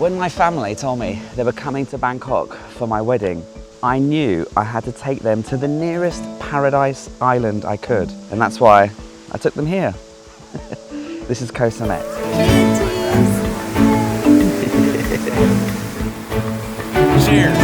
When my family told me they were coming to Bangkok for my wedding, I knew I had to take them to the nearest paradise island I could. And that's why I took them here. This is Koh Samet. Cheers!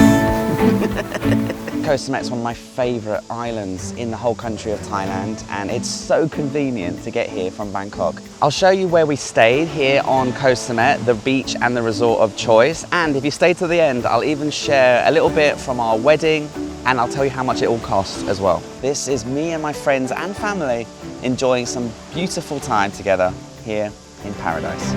Koh Samet's one of my favourite islands in the whole country of Thailand, and it's so convenient to get here from Bangkok. I'll show you where we stayed here on Koh Samet, the beach and the resort of choice. And if you stay to the end, I'll even share a little bit from our wedding, and I'll tell you how much it all cost as well. This is me and my friends and family enjoying some beautiful time together here in paradise.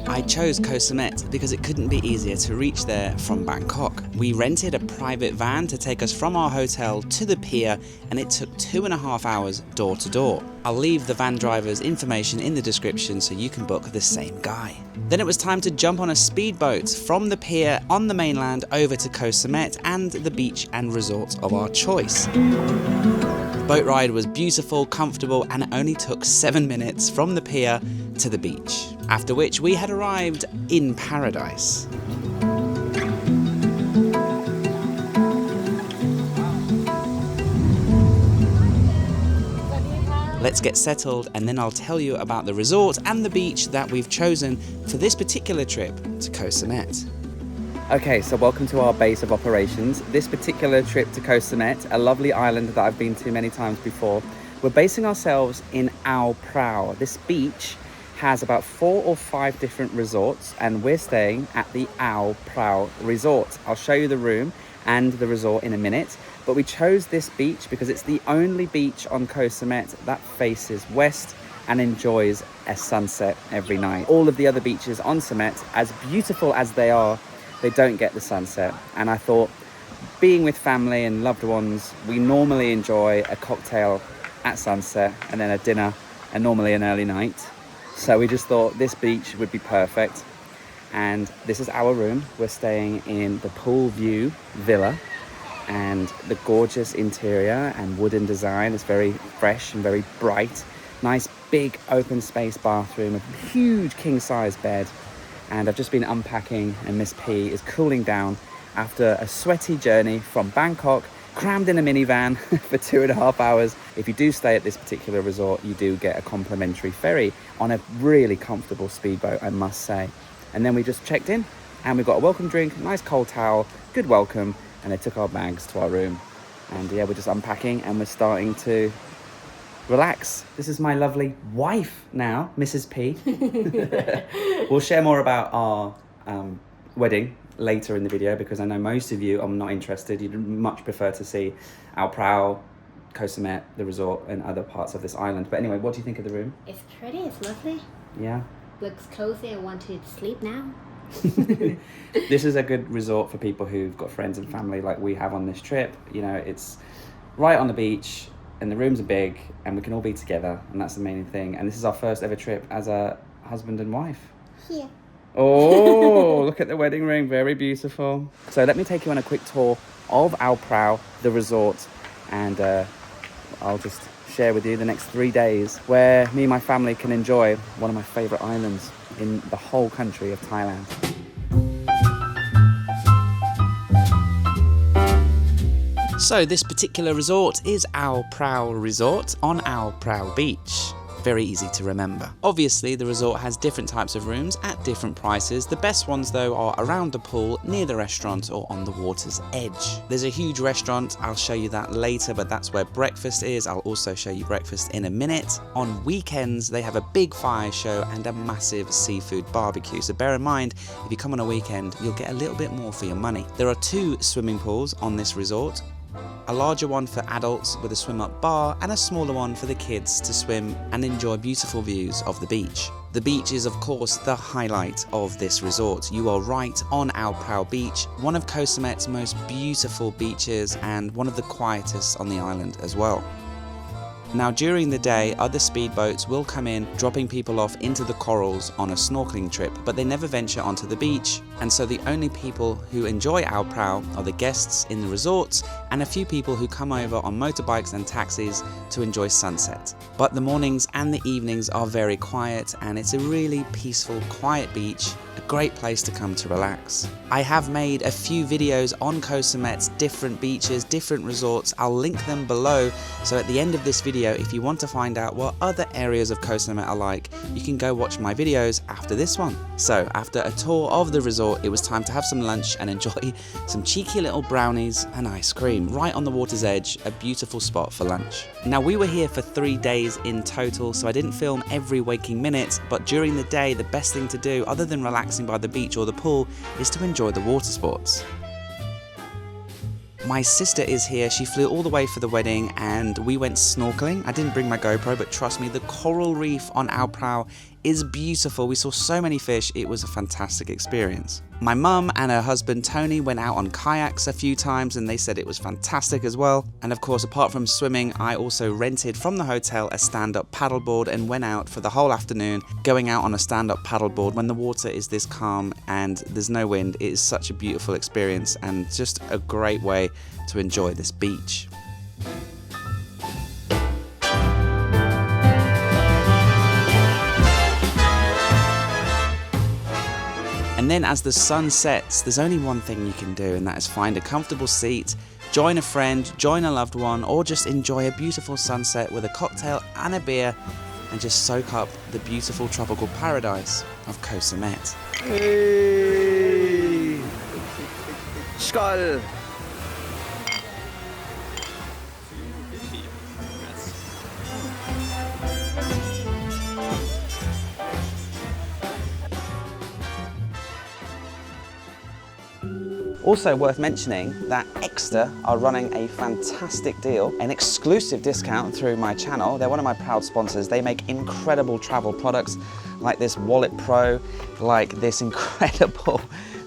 I chose Koh Samet because it couldn't be easier to reach there from Bangkok. We rented a private van to take us from our hotel to the pier, and it took 2.5 hours door to door. I'll leave the van driver's information in the description so you can book the same guy. Then it was time to jump on a speedboat from the pier on the mainland over to Koh Samet and the beach and resort of our choice. The boat ride was beautiful, comfortable, and it only took 7 minutes from the pier to the beach, after which we had arrived in paradise. Let's get settled, and then I'll tell you about the resort and the beach that we've chosen for this particular trip to Koh Samet. Okay, so welcome to our base of operations. This particular trip to Koh Samet, a lovely island that I've been to many times before, we're basing ourselves in Ao Prao. This beach has about 4 or 5 different resorts, and we're staying at the Ao Prao resort. I'll show you the room and the resort in a minute, but we chose this beach because it's the only beach on Koh Samet that faces west and enjoys a sunset every night. All of the other beaches on Samet, as beautiful as they are, they don't get the sunset. And I thought, being with family and loved ones, we normally enjoy a cocktail at sunset and then a dinner and normally an early night. So we just thought this beach would be perfect. And this is our room. We're staying in the pool view villa, and the gorgeous interior and wooden design is very fresh and very bright. Nice big open space bathroom, a huge king size bed. And I've just been unpacking, and Miss P is cooling down after a sweaty journey from Bangkok, crammed in a minivan for 2.5 hours. If you do stay at this particular resort, you do get a complimentary ferry on a really comfortable speedboat, I must say. And then we just checked in, and we got a welcome drink, nice cold towel, good welcome, and they took our bags to our room. And yeah, we're just unpacking and we're starting to relax. This is my lovely wife now, Mrs. P. We'll share more about our wedding later in the video, because I know most of you are not interested. You'd much prefer to see Ao Prao, Koh Samet, the resort, and other parts of this island. But anyway, what do you think of the room? It's pretty, it's lovely. Yeah? Looks cozy, I want to sleep now. This is a good resort for people who've got friends and family like we have on this trip. You know, it's right on the beach, and the rooms are big, and we can all be together, and that's the main thing. And this is our first ever trip as a husband and wife. Here. Oh, look at the wedding ring, very beautiful. So let me take you on a quick tour of Ao Prao, the resort, and I'll just share with you the next 3 days where me and my family can enjoy one of my favourite islands in the whole country of Thailand. So this particular resort is Ao Prao Resort on Ao Prao Beach. Very easy to remember. Obviously, the resort has different types of rooms at different prices. The best ones though are around the pool, near the restaurant, or on the water's edge. There's a huge restaurant, I'll show you that later, but that's where breakfast is. I'll also show you breakfast in a minute. On weekends, they have a big fire show and a massive seafood barbecue. So bear in mind, if you come on a weekend, you'll get a little bit more for your money. There are 2 swimming pools on this resort. A larger one for adults with a swim-up bar, and a smaller one for the kids to swim and enjoy beautiful views of the beach. The beach is of course the highlight of this resort. You are right on Ao Prao Beach, one of Koh Samet's most beautiful beaches and one of the quietest on the island as well. Now during the day, other speedboats will come in, dropping people off into the corals on a snorkeling trip, but they never venture onto the beach. And so the only people who enjoy Ao Prao are the guests in the resorts and a few people who come over on motorbikes and taxis to enjoy sunset. But the mornings and the evenings are very quiet, and it's a really peaceful, quiet beach, a great place to come to relax. I have made a few videos on Koh Samet's different beaches, different resorts. I'll link them below, so at the end of this video, if you want to find out what other areas of Koh Samet are like, you can go watch my videos after this one. So after a tour of the resort, it was time to have some lunch and enjoy some cheeky little brownies and ice cream right on the water's edge, a beautiful spot for lunch. Now we were here for 3 days in total, so I didn't film every waking minute, but during the day the best thing to do, other than relaxing by the beach or the pool, is to enjoy the water sports. My sister is here. She flew all the way for the wedding and we went snorkeling. I didn't bring my GoPro, but trust me, the coral reef on Ao Prao is beautiful. We saw so many fish. It was a fantastic experience. My mum and her husband Tony went out on kayaks a few times and they said it was fantastic as well. And of course, apart from swimming, I also rented from the hotel a stand-up paddleboard and went out for the whole afternoon. Going out on a stand-up paddleboard when the water is this calm and there's no wind, it is such a beautiful experience and just a great way to enjoy this beach. And then as the sun sets, there's only one thing you can do, and that is find a comfortable seat, join a friend, join a loved one, or just enjoy a beautiful sunset with a cocktail and a beer and just soak up the beautiful tropical paradise of Koh Samet. Hey! Skål! Also worth mentioning that Ekster are running a fantastic deal, an exclusive discount through my channel. They're one of my proud sponsors. They make incredible travel products like this Wallet Pro, like this incredible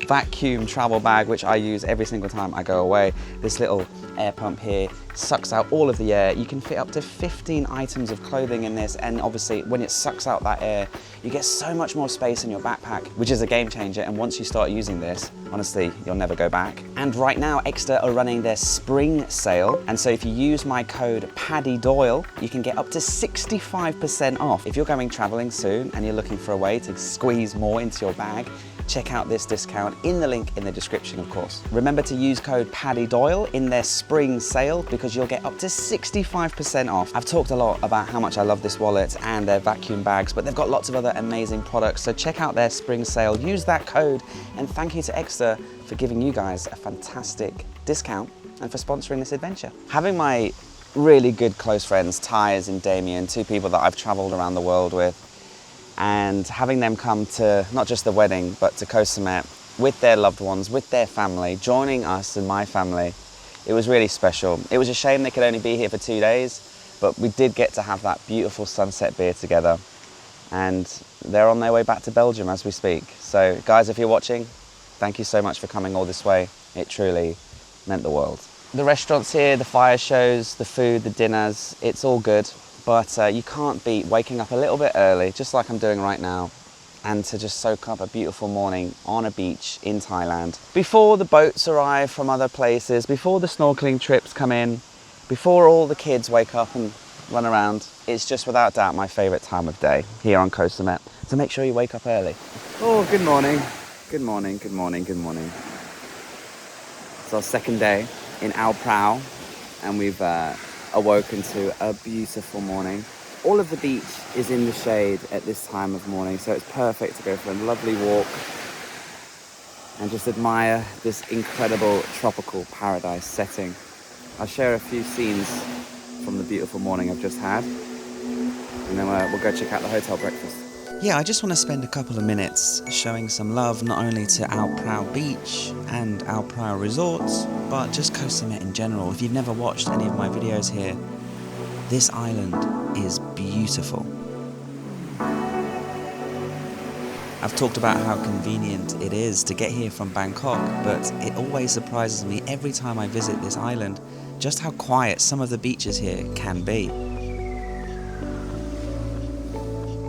vacuum travel bag, which I use every single time I go away. This little air pump here sucks out all of the air. You can fit up to 15 items of clothing in this, and obviously when it sucks out that air, you get so much more space in your backpack, which is a game changer. And once you start using this, honestly, you'll never go back. And right now, Ekster are running their spring sale. And so if you use my code Paddy Doyle, you can get up to 65% off. If you're going traveling soon and you're looking for a way to squeeze more into your bag, check out this discount in the link in the description, of course. Remember to use code Paddy Doyle in their spring sale because you'll get up to 65% off. I've talked a lot about how much I love this wallet and their vacuum bags, but they've got lots of other amazing products. So check out their spring sale, use that code, and thank you to Ekster for giving you guys a fantastic discount and for sponsoring this adventure. Having my really good close friends, Tyres and Damien, two people that I've traveled around the world with, and having them come to not just the wedding, but to Koh Samet with their loved ones, with their family, joining us and my family, it was really special. It was a shame they could only be here for 2 days, but we did get to have that beautiful sunset beer together. And they're on their way back to Belgium as we speak. So guys, if you're watching, thank you so much for coming all this way. It truly meant the world. The restaurants here, the fire shows, the food, the dinners, it's all good. But you can't beat waking up a little bit early, just like I'm doing right now, and to just soak up a beautiful morning on a beach in Thailand. Before the boats arrive from other places, before the snorkeling trips come in, before all the kids wake up and run around, it's just without doubt my favourite time of day here on Koh Samet. So make sure you wake up early. Oh, good morning. Good morning, good morning, good morning. It's our second day in Ao Prao, and we've awoken to a beautiful morning. All of the beach is in the shade at this time of morning, so it's perfect to go for a lovely walk and just admire this incredible tropical paradise setting. I'll share a few scenes from the beautiful morning I've just had, and then we'll go check out the hotel breakfast. Yeah, I just want to spend a couple of minutes showing some love not only to Ao Prao Beach and Ao Prao Resorts, but just Koh Samet in general. If you've never watched any of my videos here, this island is beautiful. I've talked about how convenient it is to get here from Bangkok, but it always surprises me every time I visit this island just how quiet some of the beaches here can be.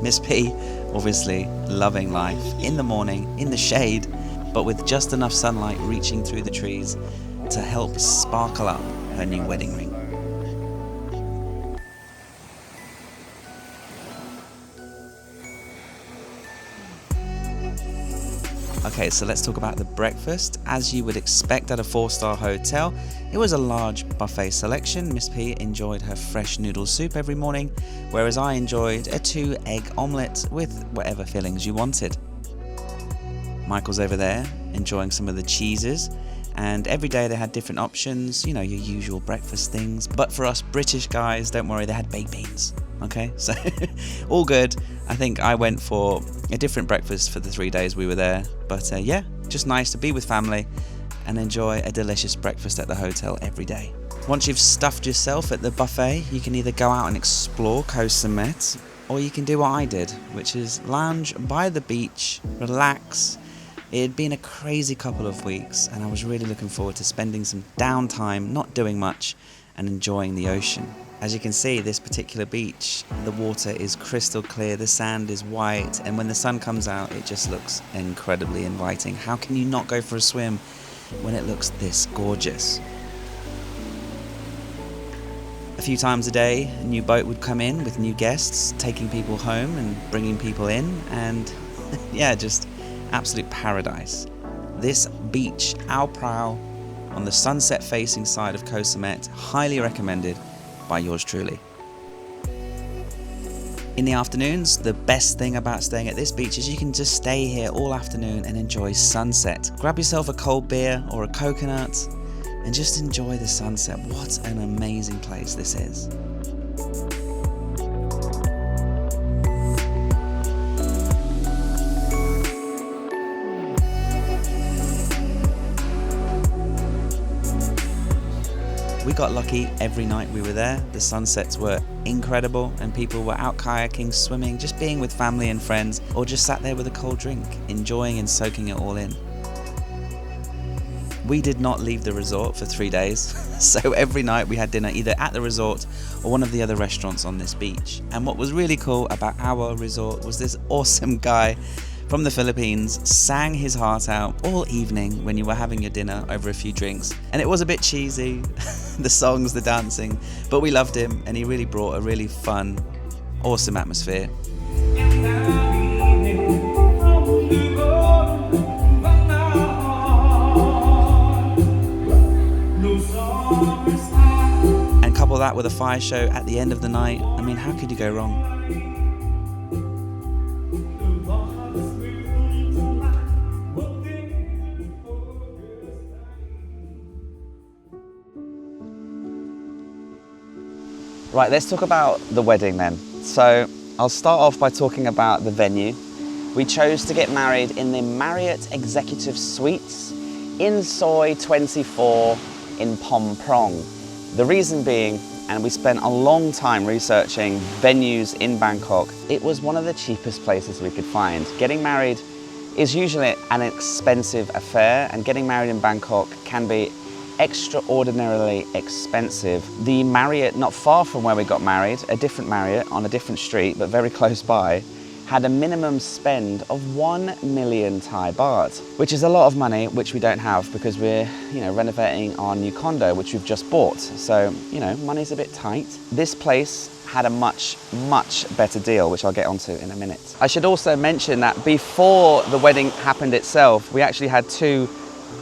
Miss P, obviously loving life in the morning, in the shade, but with just enough sunlight reaching through the trees to help sparkle up her new wedding ring. Okay, so let's talk about the breakfast. As you would expect at a 4-star hotel, it was a large buffet selection. Miss P enjoyed her fresh noodle soup every morning, whereas I enjoyed a 2-egg omelette with whatever fillings you wanted. Michael's over there enjoying some of the cheeses, and every day they had different options, your usual breakfast things. But for us British guys, don't worry, they had baked beans. Okay, so all good. I think I went for a different breakfast for the 3 days we were there. But yeah, just nice to be with family and enjoy a delicious breakfast at the hotel every day. Once you've stuffed yourself at the buffet, you can either go out and explore Koh Samet, or you can do what I did, which is lounge by the beach, relax. It had been a crazy couple of weeks, and I was really looking forward to spending some downtime, not doing much, and enjoying the ocean. As you can see, this particular beach, the water is crystal clear, the sand is white, and when the sun comes out, it just looks incredibly inviting. How can you not go for a swim when it looks this gorgeous? A few times a day, a new boat would come in with new guests, taking people home and bringing people in, and yeah, just absolute paradise. This beach, Ao Prao, on the sunset facing side of Koh Samet, highly recommended by yours truly. In the afternoons, the best thing about staying at this beach is you can just stay here all afternoon and enjoy sunset. Grab yourself a cold beer or a coconut and just enjoy the sunset. What an amazing place this is. We got lucky every night we were there. The sunsets were incredible and people were out kayaking, swimming, just being with family and friends, or just sat there with a cold drink, enjoying and soaking it all in. We did not leave the resort for 3 days, so every night we had dinner either at the resort or one of the other restaurants on this beach. And what was really cool about our resort was this awesome guy from the Philippines sang his heart out all evening when you were having your dinner over a few drinks. And it was a bit cheesy, the songs, the dancing, but we loved him and he really brought a really fun, awesome atmosphere. And couple that with a fire show at the end of the night, I mean, how could you go wrong? Right, let's talk about the wedding then. So I'll start off by talking about the venue. We chose to get married in the Marriott Executive Suites in Soi 24 in Phom Prong. The reason being, and we spent a long time researching venues in Bangkok, it was one of the cheapest places we could find. Getting married is usually an expensive affair, and getting married in Bangkok can be extraordinarily expensive. The Marriott not far from where we got married, a different Marriott on a different street but very close by, had a minimum spend of 1 million Thai baht, which is a lot of money, which we don't have because we're, renovating our new condo, which we've just bought. So, money's a bit tight. This place had a much better deal, which I'll get onto in a minute. I should also mention that before the wedding happened itself, we actually had two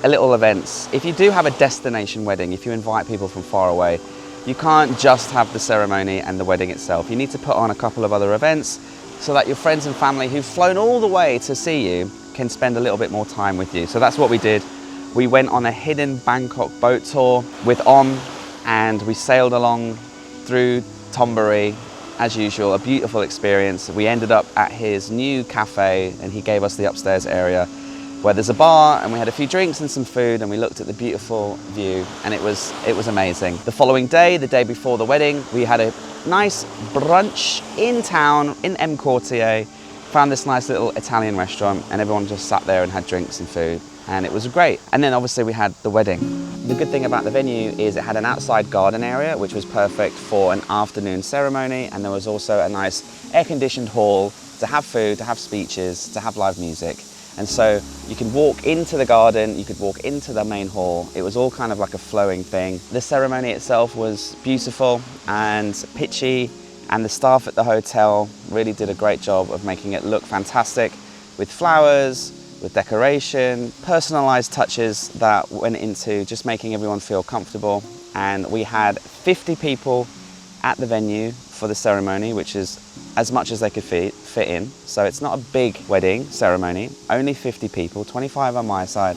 little events. If you do have a destination wedding, if you invite people from far away, you can't just have the ceremony and the wedding itself. You need to put on a couple of other events so that your friends and family who've flown all the way to see you can spend a little bit more time with you. So that's what we did. We went on a hidden Bangkok boat tour with Om, and we sailed along through Thonburi as usual, a beautiful experience. We ended up at his new cafe and he gave us the upstairs area where there's a bar, and we had a few drinks and some food, and we looked at the beautiful view, and it was amazing. The following day, the day before the wedding, we had a nice brunch in town, in M Quartier, found this nice little Italian restaurant, and everyone just sat there and had drinks and food, and it was great. And then obviously we had the wedding. The good thing about the venue is it had an outside garden area, which was perfect for an afternoon ceremony, and there was also a nice air-conditioned hall to have food, to have speeches, to have live music. And so you could walk into the garden, you could walk into the main hall. It was all kind of like a flowing thing. The ceremony itself was beautiful and pitchy, and the staff at the hotel really did a great job of making it look fantastic with flowers, with decoration, personalized touches that went into just making everyone feel comfortable. And we had 50 people at the venue for the ceremony, which is as much as they could fit in. So it's not a big wedding ceremony, only 50 people, 25 on my side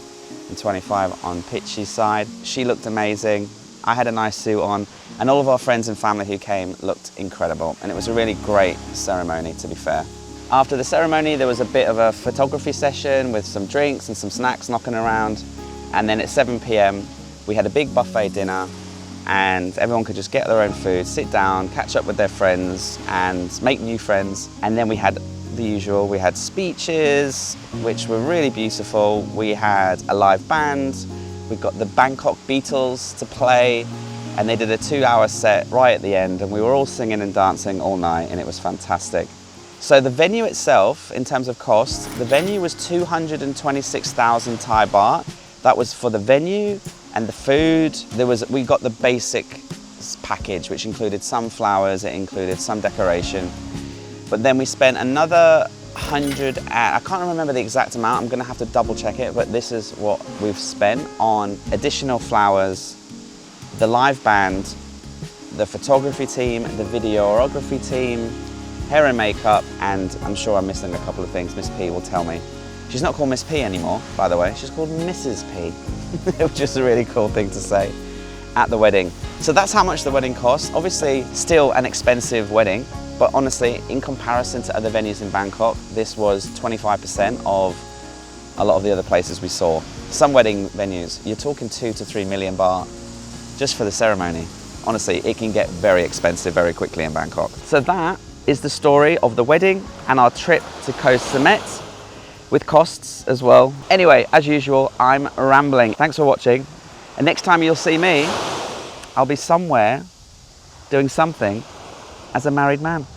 and 25 on Pitchy's side. She looked amazing. I had a nice suit on, and all of our friends and family who came looked incredible. And it was a really great ceremony, to be fair. After the ceremony, there was a bit of a photography session with some drinks and some snacks knocking around. And then at 7 p.m, we had a big buffet dinner, and everyone could just get their own food, sit down, catch up with their friends and make new friends. And then we had the usual, we had speeches, which were really beautiful. We had a live band, we got the Bangkok Beatles to play, and they did a 2-hour set right at the end, and we were all singing and dancing all night, and it was fantastic. So the venue itself, in terms of cost, the venue was 226,000 Thai baht. That was for the venue and the food. We got the basic package, which included some flowers, it included some decoration. But then we spent another 100, I can't remember the exact amount, I'm gonna have to double check it, but this is what we've spent on additional flowers, the live band, the photography team, the videography team, hair and makeup, and I'm sure I'm missing a couple of things. Miss P will tell me. She's not called Miss P anymore, by the way. She's called Mrs. P, which is a really cool thing to say at the wedding. So that's how much the wedding cost. Obviously, still an expensive wedding, but honestly, in comparison to other venues in Bangkok, this was 25% of a lot of the other places we saw. Some wedding venues, you're talking 2 to 3 million baht just for the ceremony. Honestly, it can get very expensive very quickly in Bangkok. So that is the story of the wedding and our trip to Koh Samet, with costs as well. Anyway, as usual, I'm rambling. Thanks for watching. And next time you'll see me, I'll be somewhere doing something as a married man.